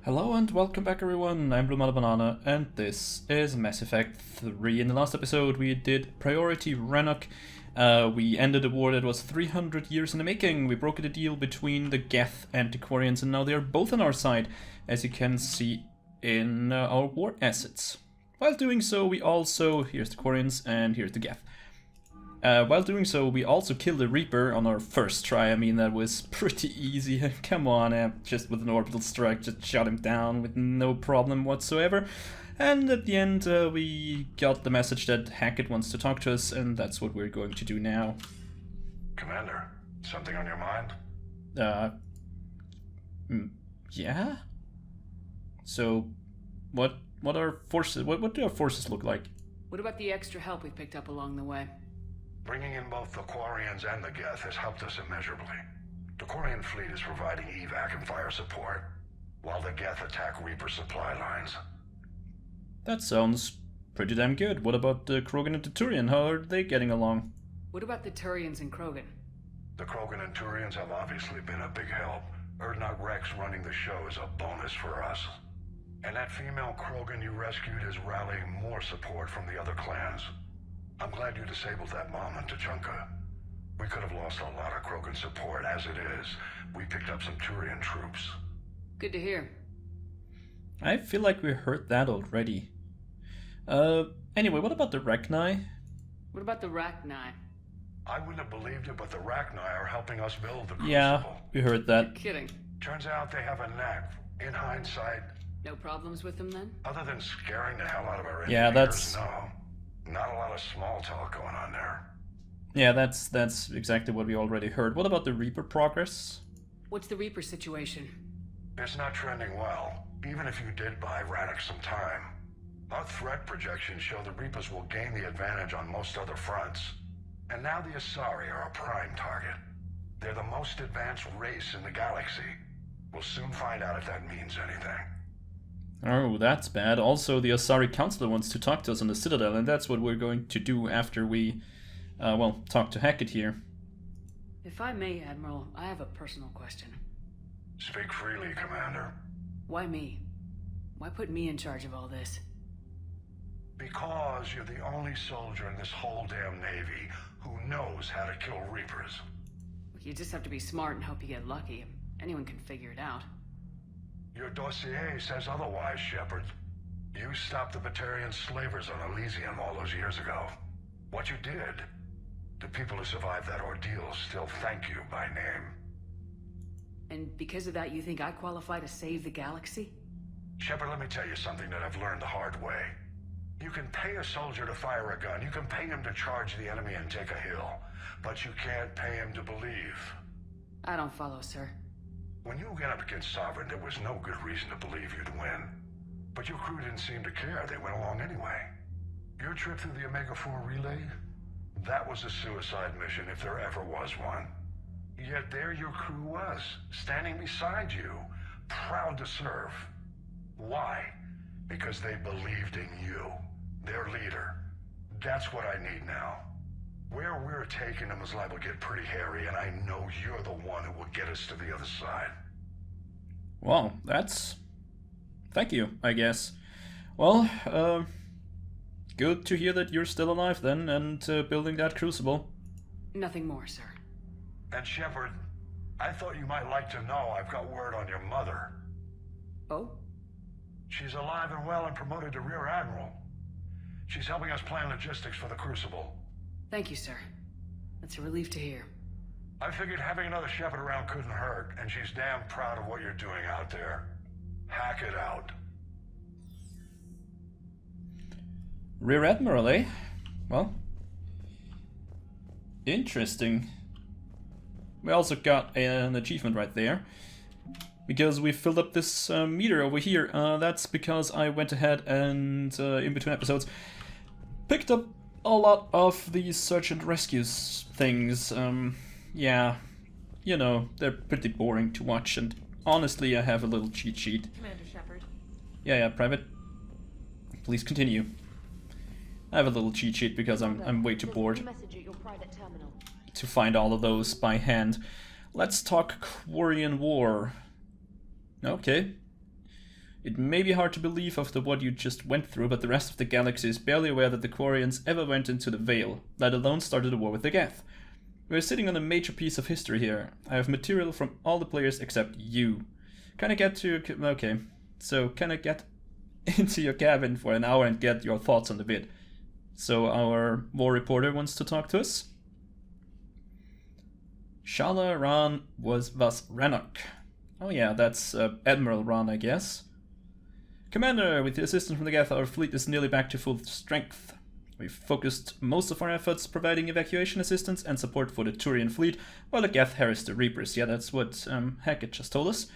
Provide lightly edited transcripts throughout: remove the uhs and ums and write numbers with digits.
Hello and welcome back everyone, I'm Blue Banana and this is Mass Effect 3. In the last episode we did Priority Rannoch. We ended a war that was 300 years in the making. We broke the deal between the Geth and the Quarians and now they are both on our side, as you can see in our war assets. While doing so we also, here's the Quarians and here's the Geth. While doing so, we also killed the Reaper on our first try. I mean, that was pretty easy. Come on, just with an orbital strike, just shot him down with no problem whatsoever. And at the end, we got the message that Hackett wants to talk to us, and that's what we're going to do now. Commander, something on your mind? Yeah? So, what are forces? What do our forces look like? What about the extra help we picked up along the way? Bringing in both the Quarians and the Geth has helped us immeasurably. The Quarian fleet is providing evac and fire support, while the Geth attack Reaper supply lines. That sounds pretty damn good. What about the Krogan and the Turian? How are they getting along? What about the Turians and Krogan? The Krogan and Turians have obviously been a big help. Erdnot Rex running the show is a bonus for us. And that female Krogan you rescued is rallying more support from the other clans. I'm glad you disabled that bomb in Tuchanka. We could have lost a lot of Krogan support as it is. We picked up some Turian troops. Good to hear. I feel like we heard that already. Anyway, what about the Rachni? What about the Rachni? I wouldn't have believed it, but the Rachni are helping us build the Crucible. Yeah, we heard that. You're kidding. Turns out they have a knack. In hindsight, No problems with them then? other than scaring the hell out of our Yeah, engineers, that's- no. Not a lot of small talk going on there. Yeah, that's exactly what we already heard. What about the Reaper progress? What's the Reaper situation? It's not trending well, even if you did buy Radix some time. Our threat projections show the Reapers will gain the advantage on most other fronts. And now the Asari are a prime target. They're the most advanced race in the galaxy. We'll soon find out if that means anything. Oh, that's bad. Also, the Asari Councilor wants to talk to us on the Citadel, and that's what we're going to do after we, well, talk to Hackett here. If I may, Admiral, I have a personal question. Speak freely, Commander. Why me? Why put me in charge of all this? Because you're the only soldier in this whole damn Navy who knows how to kill Reapers. You just have to be smart and hope you get lucky. Anyone can figure it out. Your dossier says otherwise, Shepard. You stopped the Batarian slavers on Elysium all those years ago. What you did, the people who survived that ordeal still thank you by name. And because of that, you think I qualify to save the galaxy? Shepard, let me tell you something that I've learned the hard way. You can pay a soldier to fire a gun, you can pay him to charge the enemy and take a hill, but you can't pay him to believe. I don't follow, sir. When you went up against Sovereign, there was no good reason to believe you'd win. But your crew didn't seem to care. They went along anyway. Your trip through the Omega-4 relay? That was a suicide mission if there ever was one. Yet there your crew was, standing beside you, proud to serve. Why? Because they believed in you, their leader. That's what I need now. Where we're taking them is liable to get pretty hairy, and I know you're the one who will get us to the other side. Well, that's... Thank you, I guess. Well, good to hear that you're still alive then, and building that Crucible. Nothing more, sir. And Shepard, I thought you might like to know I've got word on your mother. Oh? She's alive and well and promoted to Rear Admiral. She's helping us plan logistics for the Crucible. Thank you, sir. That's a relief to hear. I figured having another Shepard around couldn't hurt, and she's damn proud of what you're doing out there. Hack it out. Rear Admiral, eh? Well, interesting. We also got an achievement right there, because we filled up this meter over here. That's because I went ahead and, in between episodes, picked up a lot of these search and rescues things. Yeah, you know, they're pretty boring to watch, and honestly I have a little cheat sheet. Commander Shepard. Yeah, Private. Please continue. I have a little cheat sheet because I'm way too bored to find all of those by hand. Let's talk Quarian War. Okay. It may be hard to believe after what you just went through, but the rest of the galaxy is barely aware that the Quarians ever went into the Veil, let alone started a war with the Geth. We're sitting on a major piece of history here. I have material from all the players except you. Can I get into your cabin for an hour and get your thoughts on the vid? So our war reporter wants to talk to us. Shala Ran was Rannoch. Oh yeah, that's Admiral Ran, I guess. Commander, with the assistance from the Geth, our fleet is nearly back to full strength. We've focused most of our efforts providing evacuation assistance and support for the Turian fleet, while the Geth harass the Reapers. Yeah, that's what Hackett just told us.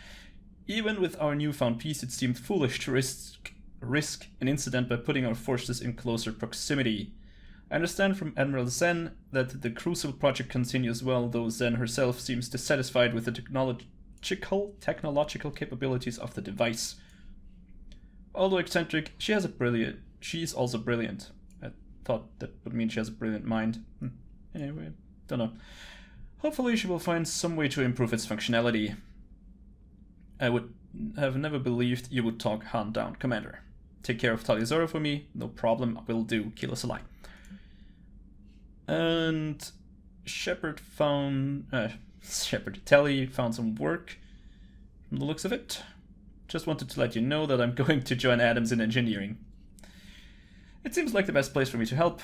Even with our newfound peace, it seemed foolish to risk an incident by putting our forces in closer proximity. I understand from Admiral Zen that the Crucible project continues well, though Zen herself seems dissatisfied with the technological capabilities of the device. Although eccentric, she's also brilliant. I thought that would mean she has a brilliant mind. Anyway, don't know. Hopefully she will find some way to improve its functionality. I would have never believed you would talk Han down, Commander. Take care of Tali'Zorah for me. No problem, will do. Kill us alive. And Telly found some work from the looks of it. Just wanted to let you know that I'm going to join Adams in engineering. It seems like the best place for me to help,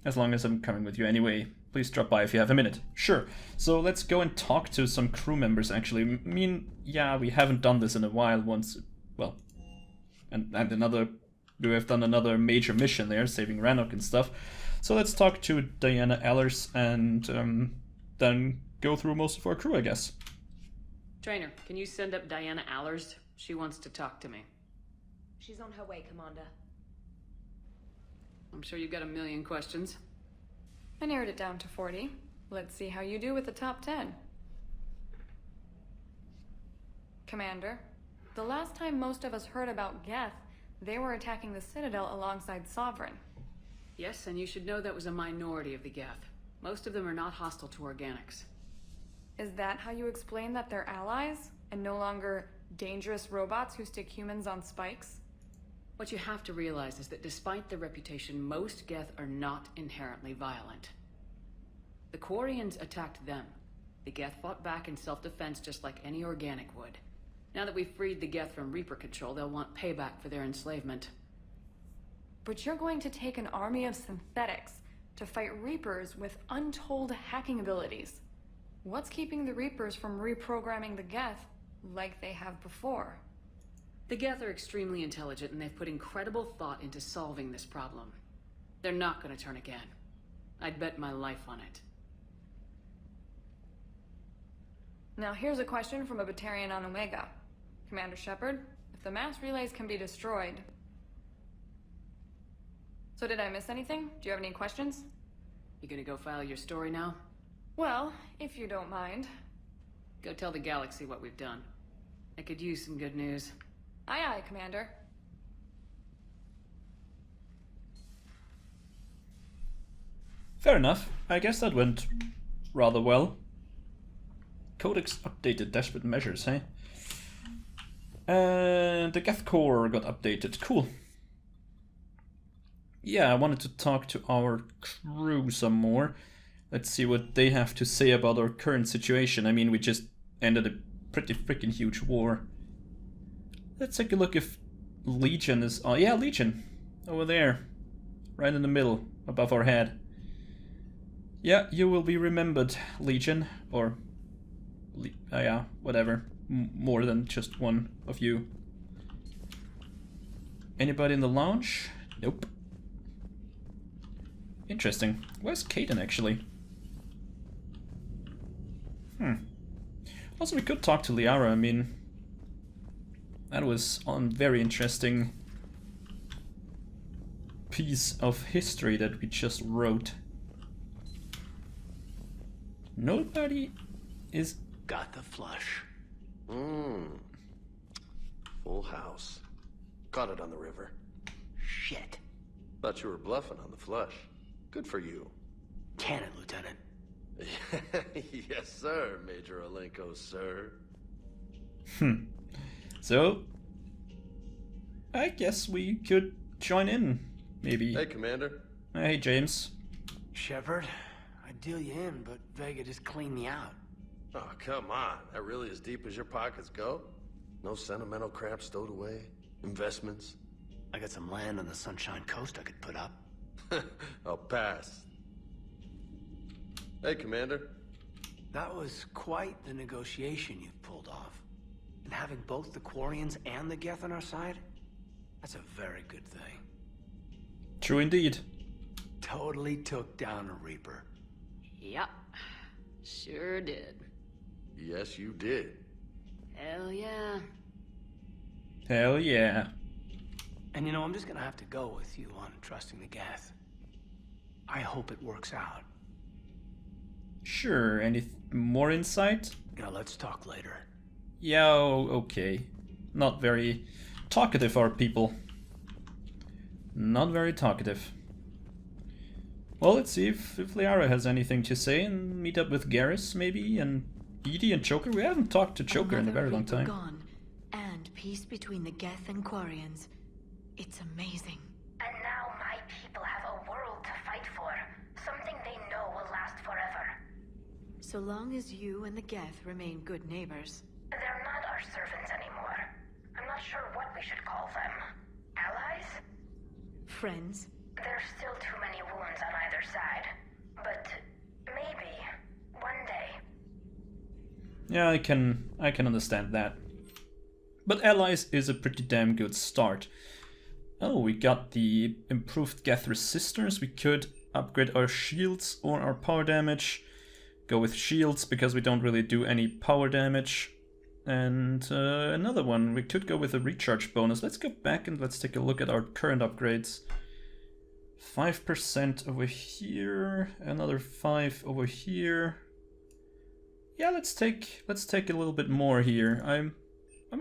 as long as I'm coming with you anyway. Please drop by if you have a minute. Sure. So let's go and talk to some crew members, actually. I mean, yeah, we haven't done this in a while and we have done another major mission there, saving Rannoch and stuff. So let's talk to Diana Allers and then go through most of our crew, I guess. Trainer, can you send up Diana Allers? She wants to talk to me. She's on her way, Commander. I'm sure you've got a million questions. I narrowed it down to 40. Let's see how you do with the top 10. Commander, the last time most of us heard about Geth, they were attacking the Citadel alongside Sovereign. Yes, and you should know that was a minority of the Geth. Most of them are not hostile to organics. Is that how you explain that they're allies, and no longer dangerous robots who stick humans on spikes? What you have to realize is that despite their reputation, most Geth are not inherently violent. The Quarians attacked them. The Geth fought back in self-defense just like any organic would. Now that we've freed the Geth from Reaper control, they'll want payback for their enslavement. But you're going to take an army of synthetics to fight Reapers with untold hacking abilities. What's keeping the Reapers from reprogramming the Geth like they have before? The Geth are extremely intelligent, and they've put incredible thought into solving this problem. They're not going to turn again. I'd bet my life on it. Now here's a question from a Batarian on Omega. Commander Shepard, if the mass relays can be destroyed... So did I miss anything? Do you have any questions? You gonna go file your story now? Well, if you don't mind. Go tell the galaxy what we've done. I could use some good news. Aye aye, Commander. Fair enough. I guess that went rather well. Codex updated, desperate measures, hey? And the Geth Core got updated. Cool. Yeah, I wanted to talk to our crew some more. Let's see what they have to say about our current situation. I mean, we just ended a pretty freaking huge war. Let's take a look if Legion is... Oh, yeah, Legion. Over there. Right in the middle, above our head. Yeah, you will be remembered, Legion. Or... yeah, whatever. More than just one of you. Anybody in the lounge? Nope. Interesting. Where's Caden, actually? Also, we could talk to Liara. I mean, that was a very interesting piece of history that we just wrote. Nobody is... Got the flush. Full house. Caught it on the river. Shit. Thought you were bluffing on the flush. Good for you. Cannon, Lieutenant. Yes, sir, Major Olenko, sir. So, I guess we could join in, maybe. Hey, Commander. Hey, James. Shepard, I'd deal you in, but Vega just cleaned me out. Oh, come on. That really as deep as your pockets go? No sentimental crap stowed away? Investments? I got some land on the Sunshine Coast I could put up. I'll pass. Hey, Commander. That was quite the negotiation you've pulled off. And having both the Quarians and the Geth on our side, that's a very good thing. True indeed. Totally took down a Reaper. Yep. Sure did. Yes, you did. Hell yeah. Hell yeah. And you know, I'm just gonna have to go with you on trusting the Geth. I hope it works out. Sure, any more insight? You know, let's talk later. Yeah, okay. Not very talkative, our people. Not very talkative. Well, let's see if Liara has anything to say and meet up with Garrus, maybe, and Edie and Joker. We haven't talked to Joker in a very long time. Gone, and peace between the Geth and Quarians. It's amazing. And now my people have a world to fight for. Something they know will last forever. So long as you and the Geth remain good neighbors. They're not our servants anymore. I'm not sure what we should call them. Allies? Friends. There's still too many wounds on either side. But maybe one day. Yeah, I can understand that. But allies is a pretty damn good start. Oh, we got the improved Geth resistance. We could upgrade our shields or our power damage. Go with shields because we don't really do any power damage. And another one, we could go with a recharge bonus. Let's go back and let's take a look at our current upgrades. 5% over here, another 5 over here. Yeah, let's take a little bit more here. I'm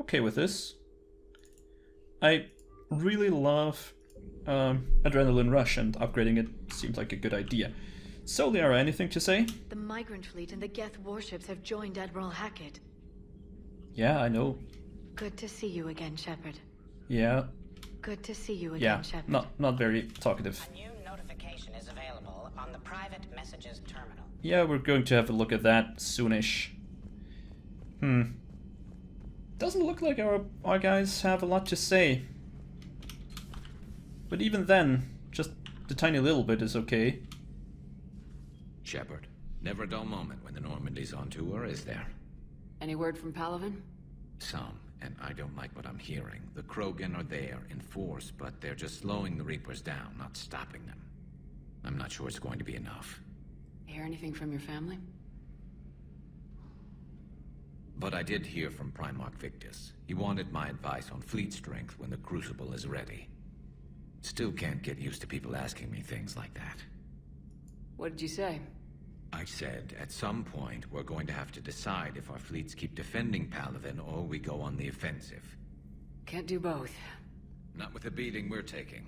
okay with this. I really love Adrenaline Rush, and upgrading it seems like a good idea. So, Liara, anything to say? The migrant fleet and the Geth warships have joined Admiral Hackett. Yeah, I know. Good to see you again, Shepard. Yeah. Good to see you again, Yeah, Shepard. not very talkative. A new notification is available on the private messages terminal. Yeah, we're going to have a look at that soonish. Doesn't look like our guys have a lot to say. But even then, just a tiny little bit is okay. Shepard, never a dull moment when the Normandy's on tour, is there? Any word from Palavin? Some, and I don't like what I'm hearing. The Krogan are there in force, but they're just slowing the Reapers down, not stopping them. I'm not sure it's going to be enough. Hear anything from your family? But I did hear from Primarch Victus. He wanted my advice on fleet strength when the Crucible is ready. Still can't get used to people asking me things like that. What did you say? I said, at some point, we're going to have to decide if our fleets keep defending Palavin or we go on the offensive. Can't do both. Not with the beating we're taking.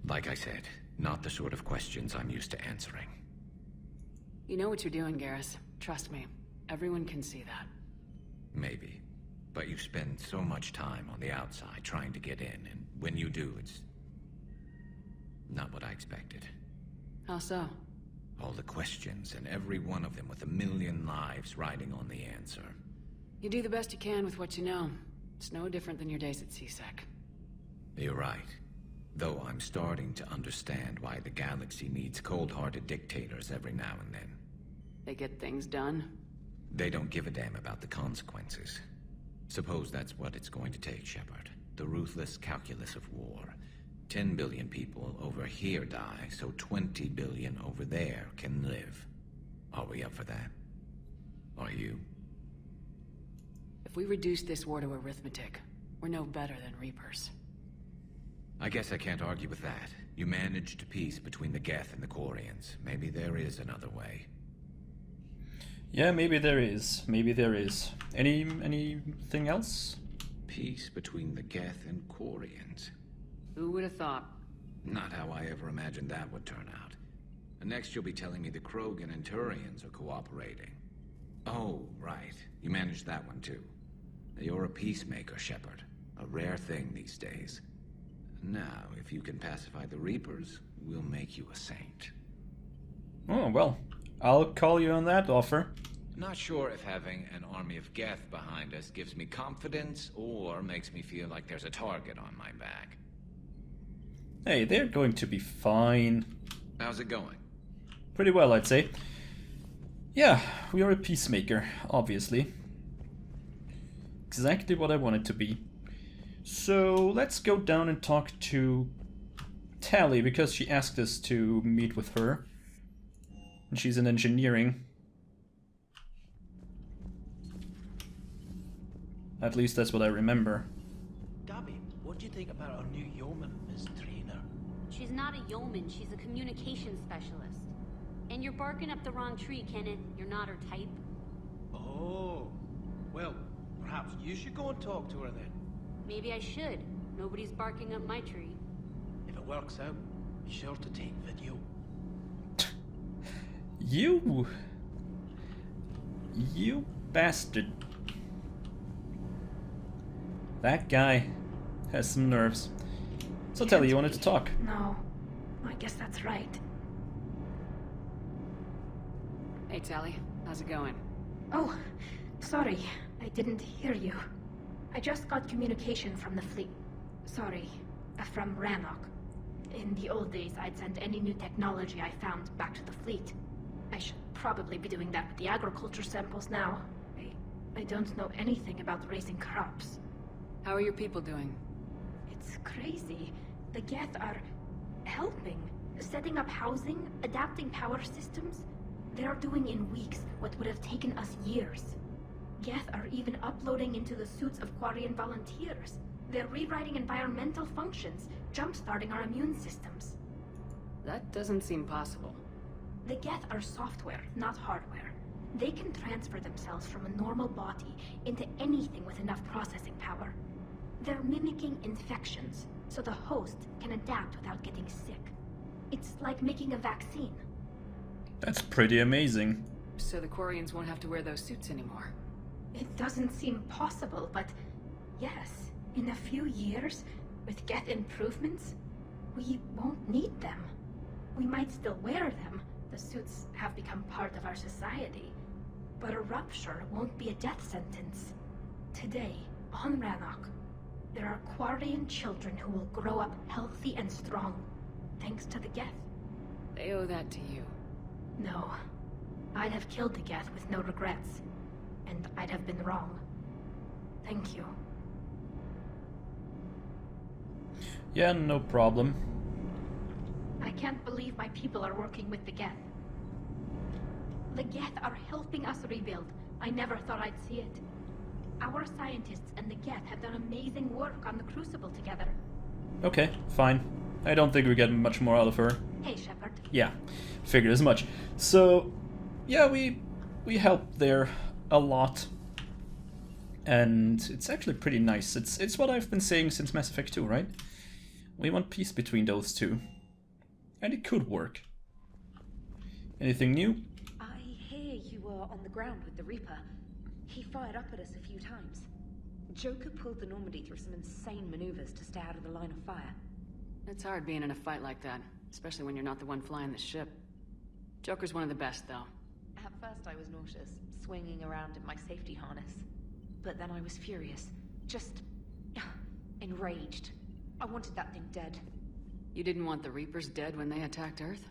Like I said, not the sort of questions I'm used to answering. You know what you're doing, Garrus. Trust me. Everyone can see that. Maybe. But you spend so much time on the outside trying to get in, and when you do, it's not what I expected. How so? All the questions, and every one of them with a million lives riding on the answer. You do the best you can with what you know. It's no different than your days at CSEC. You're right. Though I'm starting to understand why the galaxy needs cold-hearted dictators every now and then. They get things done. They don't give a damn about the consequences. Suppose that's what it's going to take, Shepard. The ruthless calculus of war. 10 billion people over here die, so 20 billion over there can live. Are we up for that? Are you? If we reduce this war to arithmetic, we're no better than Reapers. I guess I can't argue with that. You managed peace between the Geth and the Quarians. Maybe there is another way. Yeah, maybe there is. Maybe there is. Anything else? Peace between the Geth and Quarians. Who would have thought? Not how I ever imagined that would turn out. And next you'll be telling me the Krogan and Turians are cooperating. Oh, right. You managed that one too. You're a peacemaker, Shepard. A rare thing these days. Now, if you can pacify the Reapers, we'll make you a saint. Oh, well, I'll call you on that offer. Not sure if having an army of Geth behind us gives me confidence or makes me feel like there's a target on my back. Hey, they're going to be fine. How's it going? Pretty well, I'd say. Yeah, we are a peacemaker, obviously. Exactly what I want it to be. So let's go down and talk to Tally, because she asked us to meet with her. And she's in engineering. At least that's what I remember. Gabby, what do you think about our new yeoman, Miss Trainer? She's not a yeoman, she's a communications specialist. And you're barking up the wrong tree, Kenneth. You're not her type. Oh, well, perhaps you should go and talk to her then. Maybe I should. Nobody's barking up my tree. If it works out, be sure to take video. You bastard. That guy has some nerves. So Tally, you wanted to talk. No, I guess that's right. Hey, Tally. How's it going? Oh, sorry. I didn't hear you. I just got communication from the fleet. Sorry, from Rannoch. In the old days, I'd send any new technology I found back to the fleet. I should probably be doing that with the agriculture samples now. I don't know anything about raising crops. How are your people doing? It's crazy. The Geth are helping. Setting up housing, adapting power systems. They are doing in weeks what would have taken us years. Geth are even uploading into the suits of Quarian volunteers. They're rewriting environmental functions, jump-starting our immune systems. That doesn't seem possible. The Geth are software, not hardware. They can transfer themselves from a normal body into anything with enough processing power. They're mimicking infections, so the host can adapt without getting sick. It's like making a vaccine. That's pretty amazing. So the Quarians won't have to wear those suits anymore. It doesn't seem possible, but yes, in a few years, with Geth improvements, we won't need them. We might still wear them. The suits have become part of our society. But a rupture won't be a death sentence. Today, on Rannoch, there are Quarian children who will grow up healthy and strong, thanks to the Geth. They owe that to you. No. I'd have killed the Geth with no regrets. And I'd have been wrong. Thank you. Yeah, no problem. I can't believe my people are working with the Geth. The Geth are helping us rebuild. I never thought I'd see it. Our scientists and the Geth have done amazing work on the Crucible together. Okay, fine. I don't think we get much more out of her. Hey, Shepard. Yeah, figured as much. So, yeah, we helped there a lot. And it's actually pretty nice. It's what I've been saying since Mass Effect 2, right? We want peace between those two. And it could work. Anything new? I hear you were on the ground with the Reaper. He fired up at us a few times. Joker pulled the Normandy through some insane maneuvers to stay out of the line of fire. It's hard being in a fight like that, especially when you're not the one flying the ship. Joker's one of the best, though. At first I was nauseous, swinging around in my safety harness. But then I was furious. Just enraged. I wanted that thing dead. You didn't want the Reapers dead when they attacked Earth?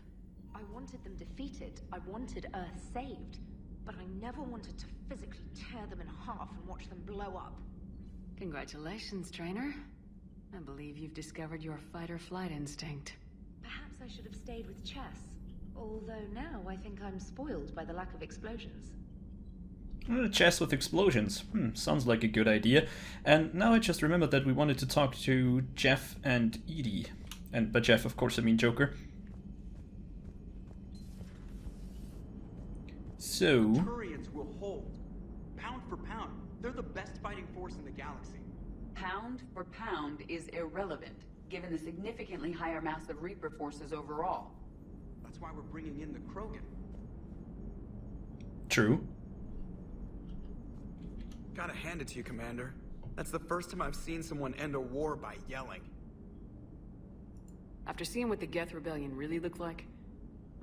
I wanted them defeated. I wanted Earth saved. But I never wanted to physically tear them in half and watch them blow up. Congratulations, trainer. I believe you've discovered your fight-or-flight instinct. Perhaps I should have stayed with chess. Although now I think I'm spoiled by the lack of explosions. Chess with explosions. Sounds like a good idea. And now I just remembered that we wanted to talk to Jeff and Edie. And by Jeff, of course, I mean Joker. So... Turians will hold. Pound for pound, they're the best fighting force in the galaxy. Pound for pound is irrelevant, given the significantly higher mass of Reaper forces overall. That's why we're bringing in the Krogan. True. Gotta hand it to you, Commander. That's the first time I've seen someone end a war by yelling. After seeing what the Geth Rebellion really looked like,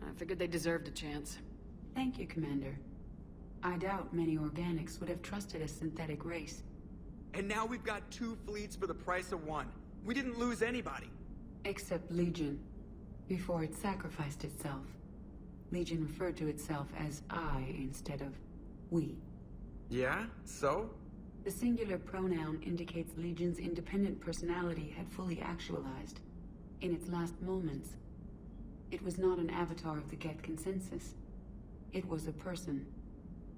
I figured they deserved a chance. Thank you, Commander. I doubt many organics would have trusted a synthetic race. And now we've got 2 fleets for the price of 1. We didn't lose anybody. Except Legion. Before it sacrificed itself. Legion referred to itself as I instead of we. Yeah? So? The singular pronoun indicates Legion's independent personality had fully actualized. In its last moments, it was not an avatar of the Geth consensus. It was a person.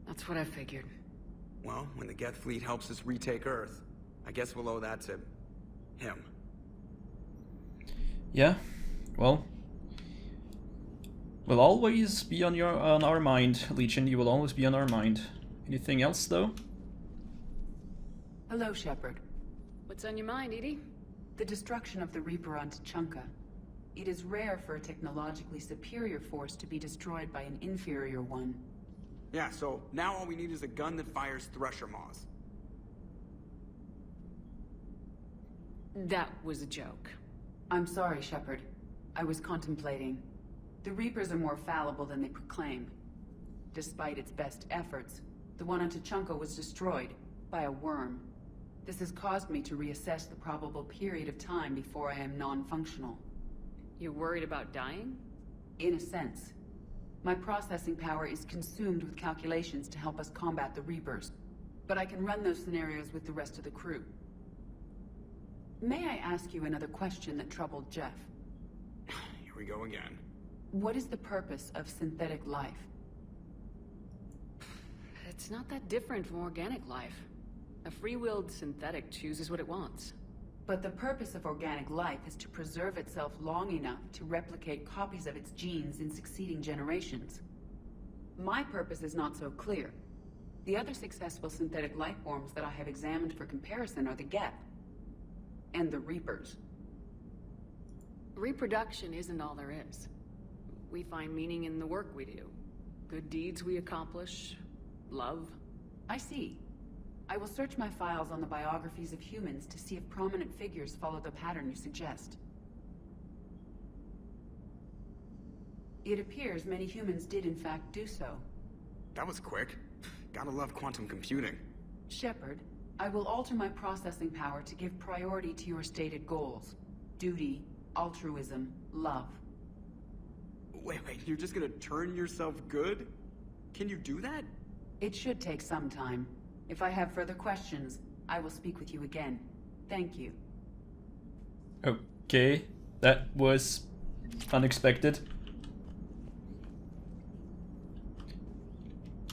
That's what I figured. Well, when the Geth fleet helps us retake Earth, I guess we'll owe that to him. Yeah, well, will always be on our mind, Legion. You will always be on our mind. Anything else, though? Hello, Shepard. What's on your mind, Edie? The destruction of the Reaper on Tuchanka. It is rare for a technologically superior force to be destroyed by an inferior one. Yeah, so now all we need is a gun that fires Thresher Maws. That was a joke. I'm sorry, Shepard. I was contemplating. The Reapers are more fallible than they proclaim. Despite its best efforts, the one on Tuchanka was destroyed by a worm. This has caused me to reassess the probable period of time before I am non-functional. You're worried about dying? In a sense. My processing power is consumed with calculations to help us combat the Reapers, but I can run those scenarios with the rest of the crew. May I ask you another question that troubled Jeff? Here we go again. What is the purpose of synthetic life? It's not that different from organic life. A free-willed synthetic chooses what it wants. But the purpose of organic life is to preserve itself long enough to replicate copies of its genes in succeeding generations. My purpose is not so clear. The other successful synthetic life forms that I have examined for comparison are the Geth and the Reapers. Reproduction isn't all there is. We find meaning in the work we do. Good deeds we accomplish. Love. I see. I will search my files on the biographies of humans to see if prominent figures follow the pattern you suggest. It appears many humans did in fact do so. That was quick. Gotta love quantum computing. Shepard, I will alter my processing power to give priority to your stated goals. Duty, altruism, love. Wait, you're just gonna turn yourself good? Can you do that? It should take some time. If I have further questions, I will speak with you again. Thank you. Okay, that was unexpected.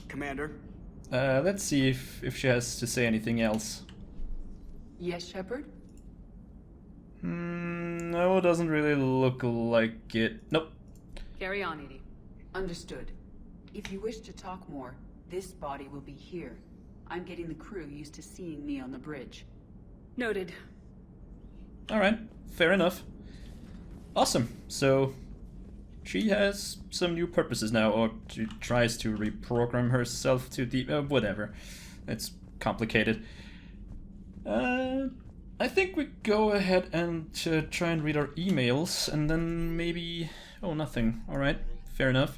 Commander? Let's see if she has to say anything else. Yes, Shepard? No, doesn't really look like it. Nope. Carry on, Edie. Understood. If you wish to talk more, this body will be here. I'm getting the crew used to seeing me on the bridge. Noted. Alright, fair enough. Awesome. So, she has some new purposes now, or she tries to reprogram herself to the... whatever. It's complicated. I think we go ahead and try and read our emails, and then maybe... Oh, nothing. Alright, fair enough.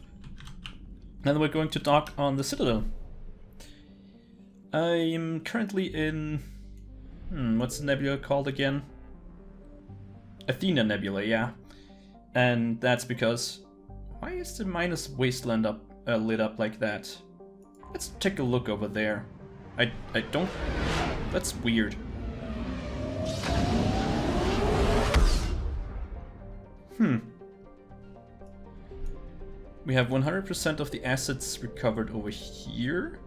Then we're going to dock on the Citadel. I'm currently in... what's the nebula called again? Athena Nebula, yeah. And that's because... Why is the minus wasteland lit up like that? Let's take a look over there. I don't... That's weird. We have 100% of the assets recovered over here.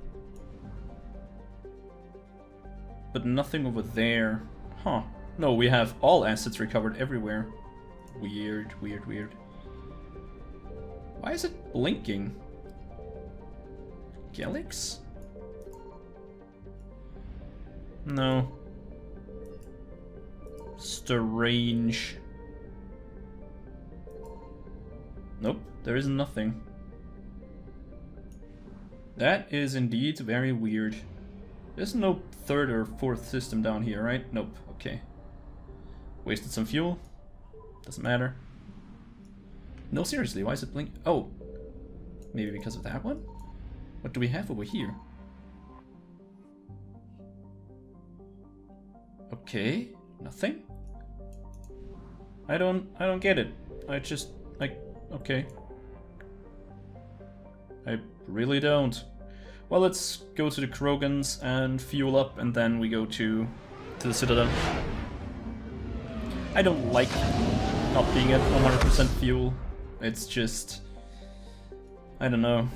But nothing over there. Huh. No, we have all assets recovered everywhere. Weird, weird, weird. Why is it blinking? Galax? No. Strange. Nope, there is nothing. That is indeed very weird. There's no third or fourth system down here, right? Nope, okay. Wasted some fuel. Doesn't matter. No, seriously, why is it blink? Oh, maybe because of that one? What do we have over here? Okay, nothing. I don't get it. I just, like, okay. I really don't. Well, let's go to the Krogans and fuel up, and then we go to the Citadel. I don't like not being at 100% fuel. It's just, I don't know.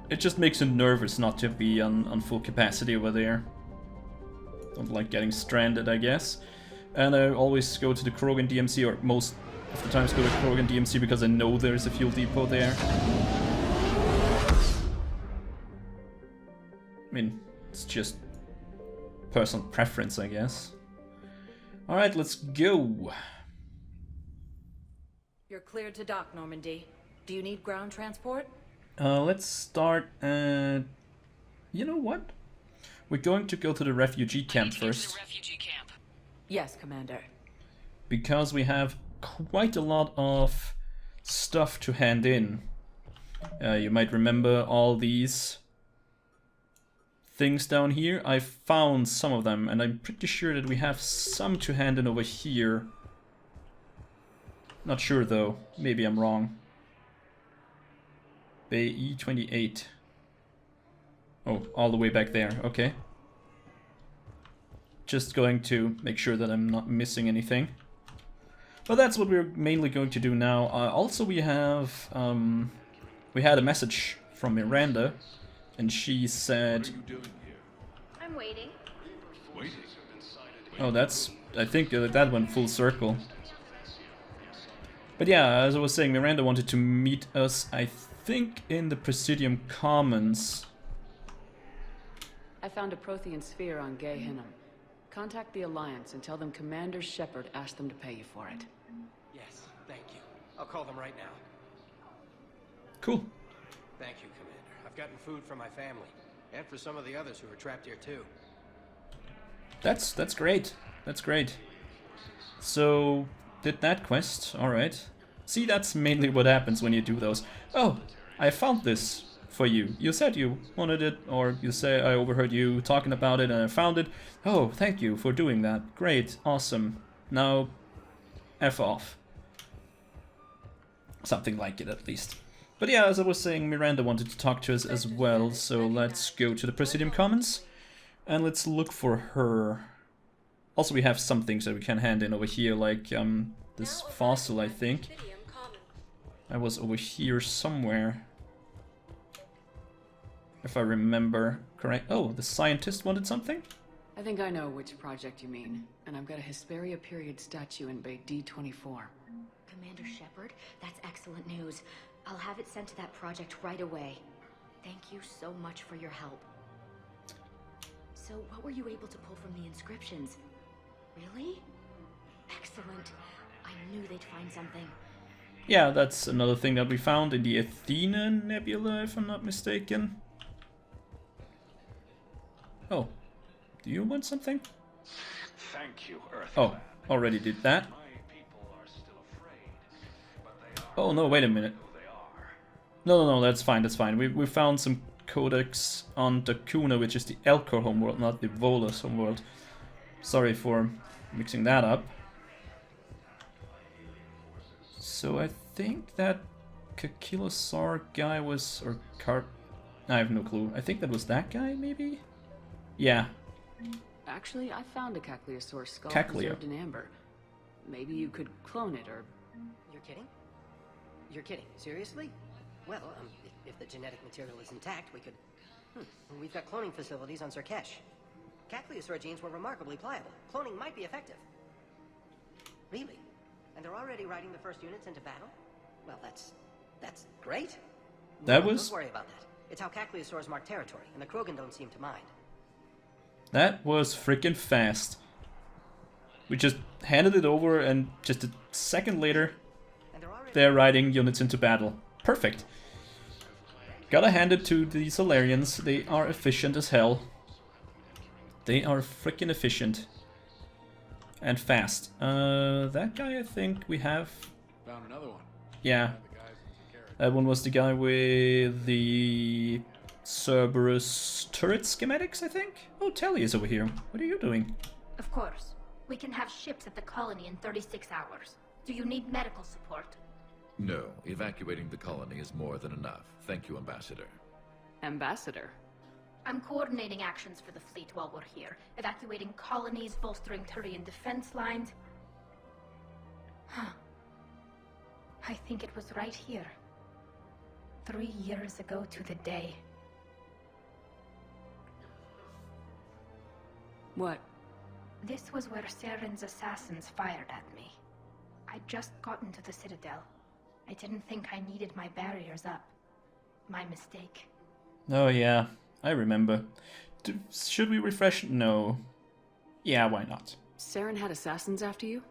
It just makes you nervous not to be on full capacity over there. Don't like getting stranded, I guess. And I always go to the Krogan DMC, or most of the times go to Krogan DMC because I know there's a fuel depot there. I mean, it's just personal preference, I guess. Alright, let's go. You're cleared to dock, Normandy. Do you need ground transport? Let's start at... You know what? We're going to go to the refugee camp first. Yes, Commander. Because we have quite a lot of stuff to hand in. You might remember all these things down here. I found some of them, and I'm pretty sure that we have some to hand in over here. Not sure though. Maybe I'm wrong. Bay E28. Oh, all the way back there. Okay. Just going to make sure that I'm not missing anything. But that's what we're mainly going to do now. Also, we have we had a message from Miranda, and she said, I'm waiting. "Oh, that's. I think that went full circle." But yeah, as I was saying, Miranda wanted to meet us, I think, in the Presidium Commons. I found a Prothean sphere on Gehinnom. Contact the Alliance and tell them Commander Shepard asked them to pay you for it. Yes, thank you. I'll call them right now. Cool. Thank you, Commander. I've gotten food for my family, and for some of the others who are trapped here too. That's great. That's great. So, did that quest. Alright. See, that's mainly what happens when you do those. Oh, I found this for you. You said you wanted it, or you say I overheard you talking about it and I found it. Oh, thank you for doing that. Great, awesome. Now, F off. Something like it, at least. But yeah, as I was saying, Miranda wanted to talk to us as well, so let's go to the Presidium Commons and let's look for her. Also, we have some things that we can hand in over here, like this fossil, I think. I was over here somewhere, if I remember correct. Oh, the scientist wanted something? I think I know which project you mean, and I've got a Hesperia period statue in Bay D24. Commander Shepard, that's excellent news. I'll have it sent to that project right away. Thank you so much for your help. So, what were you able to pull from the inscriptions? Really? Excellent. I knew they'd find something. Yeah, that's another thing that we found in the Athena Nebula, if I'm not mistaken. Oh, do you want something? Thank you, Earth. Oh, already did that. Oh no, wait a minute. No, that's fine, that's fine. We found some codex on Dakuna, which is the Elcor homeworld, not the Volus homeworld. Sorry for mixing that up. So I think that Kakilosaur guy was, or I have no clue. I think that was that guy, maybe? Yeah. Actually, I found a Cacliosaur skull Caclio. preserved in amber. Maybe you could clone it, or... You're kidding? You're kidding. Seriously? Well, if the genetic material is intact, we could... We've got cloning facilities on Zerkesh. Cacliosaur genes were remarkably pliable. Cloning might be effective. Really? And they're already riding the first units into battle? Well, that's great. That No, was... Don't worry about that. It's how Cacliosaurs mark territory, and the Krogan don't seem to mind. That was freaking fast. We just handed it over, and just a second later, they're riding units into battle. Perfect. Gotta hand it to the Solarians. They are efficient as hell. They are freaking efficient. And fast. That guy I think we have. Found another one. Yeah. That one was the guy with the Cerberus turret schematics, I think? Oh, Tally is over here. What are you doing? Of course. We can have ships at the colony in 36 hours. Do you need medical support? No, evacuating the colony is more than enough. Thank you, Ambassador. Ambassador? I'm coordinating actions for the fleet while we're here. Evacuating colonies, bolstering Turian defense lines. Huh. I think it was right here. 3 years ago to the day. What? This was where Saren's assassins fired at me. I'd just gotten to the Citadel. I didn't think I needed my barriers up. My mistake. Oh yeah, I remember. Should we refresh? No. Yeah, why not? Saren had assassins after you?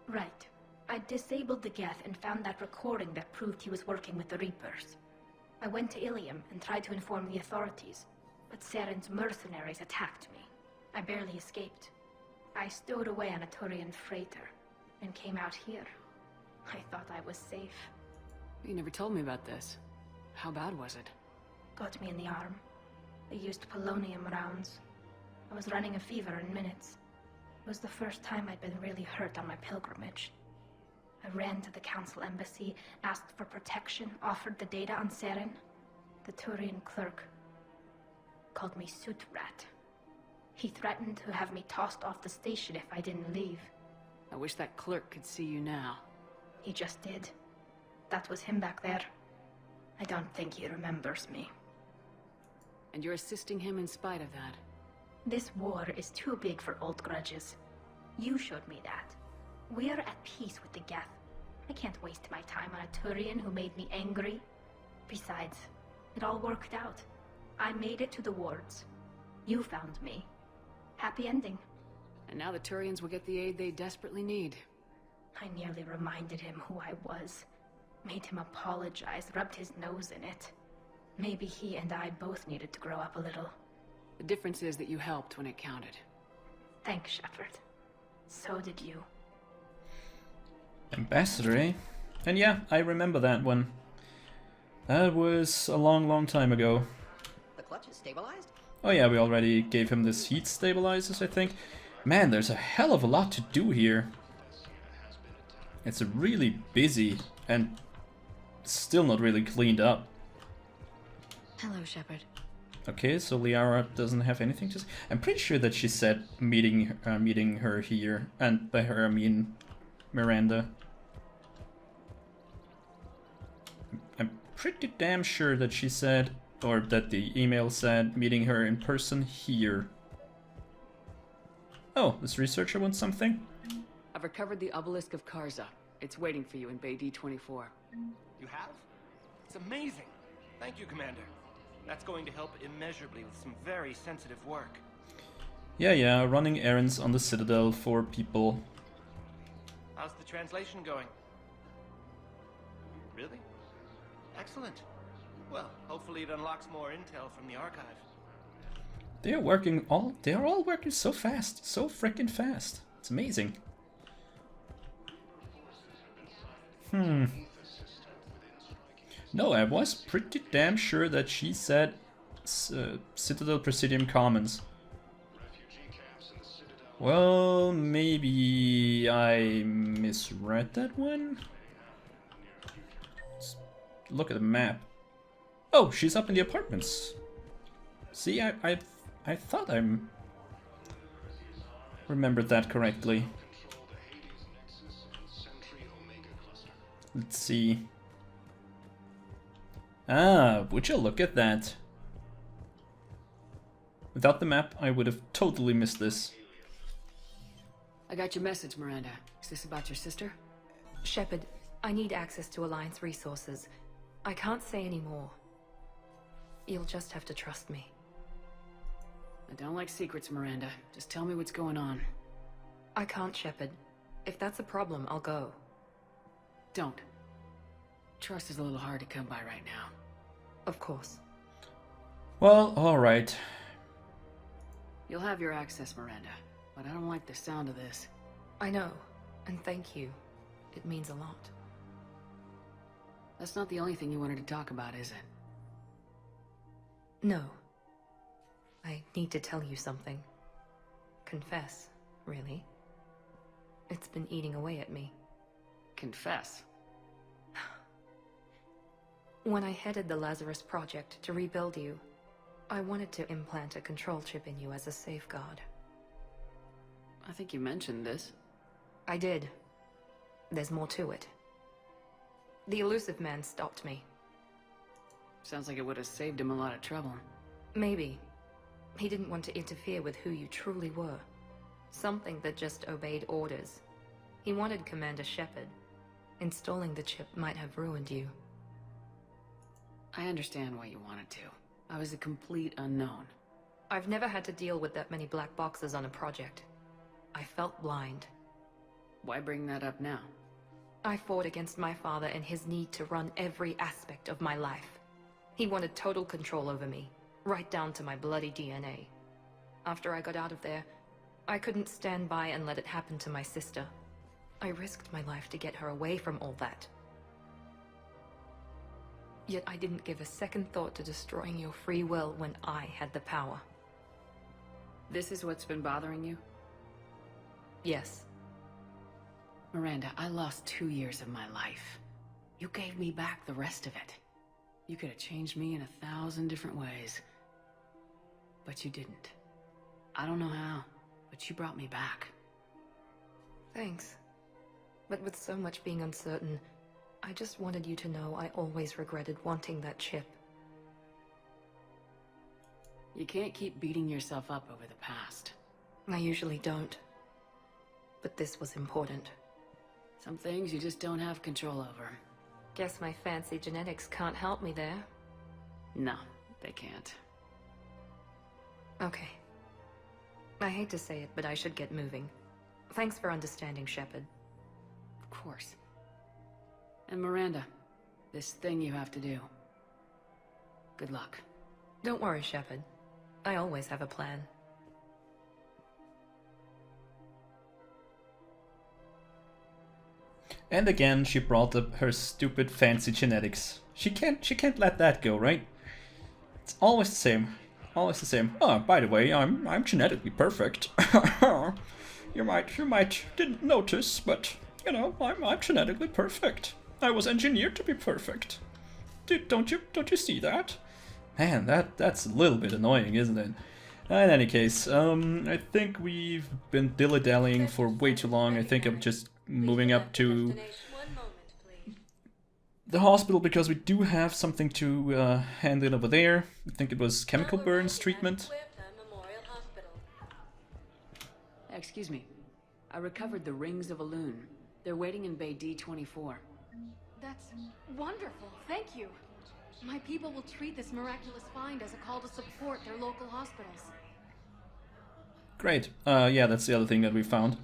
Right. I disabled the Geth and found that recording that proved he was working with the Reapers. I went to Ilium and tried to inform the authorities, but Saren's mercenaries attacked me. I barely escaped. I stowed away on a Turian freighter and came out here. I thought I was safe. You never told me about this. How bad was it? Got me in the arm. They used polonium rounds. I was running a fever in minutes. It was the first time I'd been really hurt on my pilgrimage. I ran to the council embassy, asked for protection, offered the data on Saren. The Turian clerk called me Soot Rat. He threatened to have me tossed off the station if I didn't leave. I wish that clerk could see you now. He just did. That was him back there. I don't think he remembers me. And you're assisting him in spite of that. This war is too big for old grudges. You showed me that. We're at peace with the Geth. I can't waste my time on a Turian who made me angry. Besides, it all worked out. I made it to the wards. You found me. Happy ending. And now the Turians will get the aid they desperately need. I nearly reminded him who I was. Made him apologize, rubbed his nose in it. Maybe he and I both needed to grow up a little. The difference is that you helped when it counted. Thanks, Shepard. So did you. Ambassador, eh? And yeah, I remember that one. That was a long, long time ago. The clutch is stabilized? Oh yeah, we already gave him this heat stabilizers, I think. Man, there's a hell of a lot to do here. It's really busy and still not really cleaned up. Hello, Shepard. Okay, so Liara doesn't have anything to say. I'm pretty sure that she said meeting her here, and by her I mean Miranda. I'm pretty damn sure that she said, or that the email said, meeting her in person here. Oh, this researcher wants something? I've recovered the obelisk of Karza. It's waiting for you in Bay D24. You have? It's amazing. Thank you, Commander. That's going to help immeasurably with some very sensitive work. Yeah, running errands on the Citadel for people. How's the translation going? Really? Excellent. Well, hopefully it unlocks more intel from the archive. They are all working so fast, so freaking fast. It's amazing. No, I was pretty damn sure that she said Citadel Presidium Commons. Well, maybe I misread that one? Let's look at the map. Oh, she's up in the apartments. See, I thought I remembered that correctly. Let's see. Ah, would you look at that? Without the map, I would have totally missed this. I got your message, Miranda. Is this about your sister? Shepard, I need access to Alliance resources. I can't say any more. You'll just have to trust me. I don't like secrets, Miranda. Just tell me what's going on. I can't, Shepard. If that's a problem, I'll go. Don't. Trust is a little hard to come by right now. Of course. Well, alright. You'll have your access, Miranda, but I don't like the sound of this. I know, and thank you. It means a lot. That's not the only thing you wanted to talk about, is it? No. I need to tell you something. Confess, really. It's been eating away at me. Confess? When I headed the Lazarus Project to rebuild you, I wanted to implant a control chip in you as a safeguard. I think you mentioned this. I did. There's more to it. The elusive man stopped me. Sounds like it would have saved him a lot of trouble. Maybe. He didn't want to interfere with who you truly were. Something that just obeyed orders. He wanted Commander Shepard. Installing the chip might have ruined you. I understand why you wanted to. I was a complete unknown. I've never had to deal with that many black boxes on a project. I felt blind. Why bring that up now? I fought against my father and his need to run every aspect of my life. He wanted total control over me, right down to my bloody DNA. After I got out of there, I couldn't stand by and let it happen to my sister. I risked my life to get her away from all that. Yet I didn't give a second thought to destroying your free will when I had the power. This is what's been bothering you? Yes. Miranda, I lost 2 years of my life. You gave me back the rest of it. You could have changed me in 1,000 different ways. But you didn't. I don't know how, but you brought me back. Thanks. But with so much being uncertain, I just wanted you to know I always regretted wanting that chip. You can't keep beating yourself up over the past. I usually don't. But this was important. Some things you just don't have control over. Guess my fancy genetics can't help me there. No, they can't. Okay. I hate to say it, but I should get moving. Thanks for understanding, Shepard. Of course. And Miranda, this thing you have to do. Good luck. Don't worry, Shepard. I always have a plan. And again, she brought up her stupid fancy genetics. She can't let that go, right? It's always the same. Always the same. Oh, by the way, I'm genetically perfect. you might didn't notice, but you know, I'm genetically perfect. I was engineered to be perfect. Don't you see that? Man, that's a little bit annoying, isn't it? In any case, I think we've been dilly-dallying for way too long. I think I'm just moving up to the hospital because we do have something to handle over there. I think it was chemical burns treatment. Excuse me. I recovered the rings of Elune. They're waiting in Bay D24. That's wonderful. Thank you. My people will treat this miraculous find as a call to support their local hospitals. Great. Yeah, that's the other thing that we found.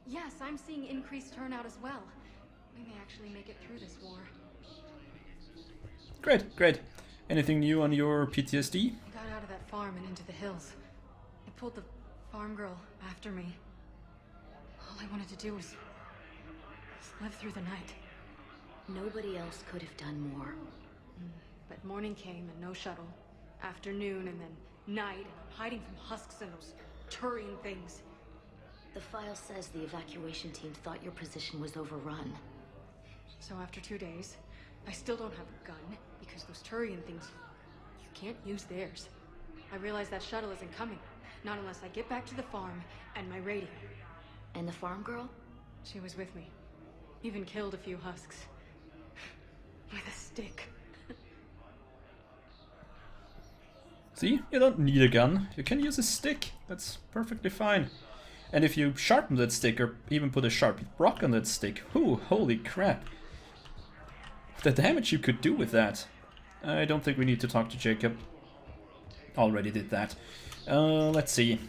Yes, I'm seeing increased turnout as well. We may actually make it through this war. Great, great. Anything new on your PTSD? I got out of that farm and into the hills. I pulled the farm girl after me. All I wanted to do was live through the night. Nobody else could have done more. But morning came and no shuttle. Afternoon and then night, and I'm hiding from husks and those Turian things. The file says the evacuation team thought your position was overrun. So after 2 days, I still don't have a gun, because those Turian things, you can't use theirs. I realize that shuttle isn't coming, not unless I get back to the farm and my radio. And the farm girl? She was with me. Even killed a few husks. With a stick. See, you don't need a gun. You can use a stick. That's perfectly fine. And if you sharpen that stick or even put a sharp rock on that stick, ooh, holy crap. The damage you could do with that. I don't think we need to talk to Jacob. Already did that. Let's see.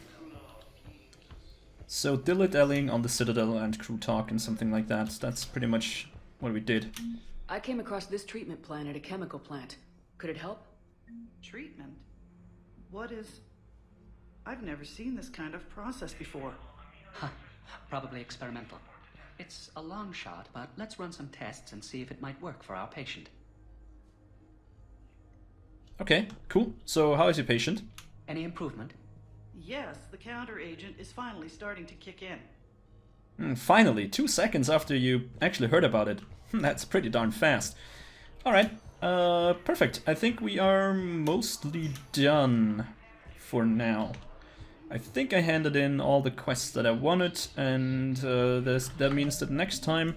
So dilly-dallying on the Citadel and crew talk and something like that. That's pretty much what we did. I came across this treatment plant at a chemical plant. Could it help? Treatment? What is... I've never seen this kind of process before. Huh. Probably experimental. It's a long shot, but let's run some tests and see if it might work for our patient. Okay, cool. So how is your patient? Any improvement? Yes, the counter agent is finally starting to kick in. Finally, 2 seconds after you actually heard about it. That's pretty darn fast. Alright, perfect. I think we are mostly done for now. I think I handed in all the quests that I wanted, and that means that next time...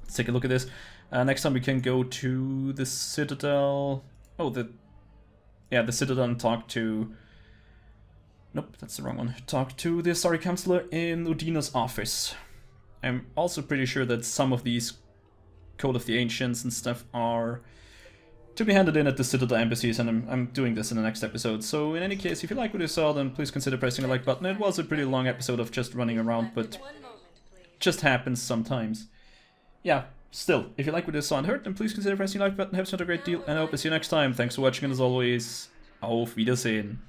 Let's take a look at this. Next time we can go to the Citadel... Oh, the Citadel and talk to... Nope, that's the wrong one. Talk to the Sorry Counselor in Udina's office. I'm also pretty sure that some of these Code of the Ancients and stuff are to be handed in at the Citadel embassies, and I'm doing this in the next episode. So in any case, if you like what you saw, then please consider pressing the like button. It was a pretty long episode of just running around, but just happens sometimes. Yeah, still, if you like what you saw and heard, then please consider pressing the like button. Have such a great deal, and I hope to see you next time. Thanks for watching, and as always, auf Wiedersehen.